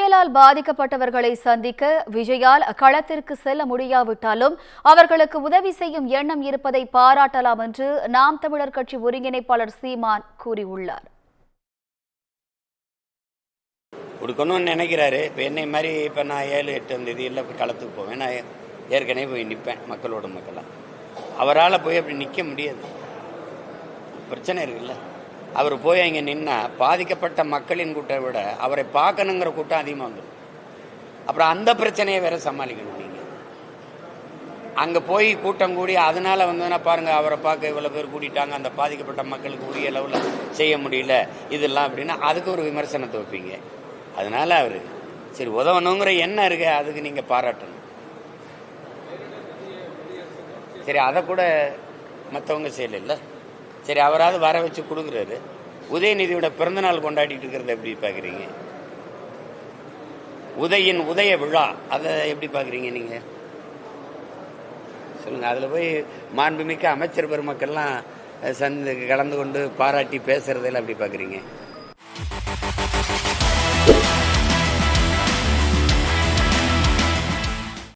புயலால் பாதிக்கப்பட்டவர்களை சந்திக்க விஜயால் களத்திற்கு செல்ல முடியாவிட்டாலும் அவர்களுக்கு உதவி செய்யும் எண்ணம் இருப்பதை பாராட்டலாம் என்று நாம் தமிழர் கட்சி ஒருங்கிணைப்பாளர் சீமான் கூறியுள்ளார். கொடுக்கணும்னு நினைக்கிறாரு. இப்போ என்னை மாதிரி இப்போ நான் 7-8 தேதியில் போய் களத்துக்கு போவேன். நான் ஏற்கனவே போய் நிற்பேன் மக்களோட மக்களாக. அவரால் போய் அப்படி நிற்க முடியாது, பிரச்சனை இருக்குல்ல. அவர் போய் அங்கே நின்னா பாதிக்கப்பட்ட மக்களின் கூட்டத்தை விட அவரை பார்க்கணுங்கிற கூட்டம் அதிகமாக வந்துடும். அப்புறம் அந்த பிரச்சனையை வேற சமாளிக்கணும். நீங்கள் அங்கே போய் கூட்டம் கூடி அதனால வந்ததுன்னா பாருங்கள், அவரை பார்க்க இவ்வளோ பேர் கூட்டிட்டாங்க, அந்த பாதிக்கப்பட்ட மக்களுக்கு உரிய அளவில் செய்ய முடியல இதெல்லாம் அப்படின்னா அதுக்கு ஒரு விமர்சனத்தை வைப்பீங்க. அதனால அவர் சரி உதவணுங்கிற எண்ணம் இருக்கு, அதுக்கு நீங்கள் பாராட்டணும். சரி அதை கூட மற்றவங்க செய்யல. சரி அவராது வர வச்சு கொடுக்குறாரு. உதயநிதியோட பிறந்தநாள் கொண்டாடிட்டு இருக்கிறத எப்படி பார்க்குறீங்க? உதய விழா அதை எப்படி பார்க்குறீங்க நீங்கள் சொல்லுங்கள். அதில் போய் மாண்புமிக்க அமைச்சர் பெருமக்கள்லாம் கலந்து கொண்டு பாராட்டி பேசுறதெல்லாம் எப்படி பார்க்குறீங்க?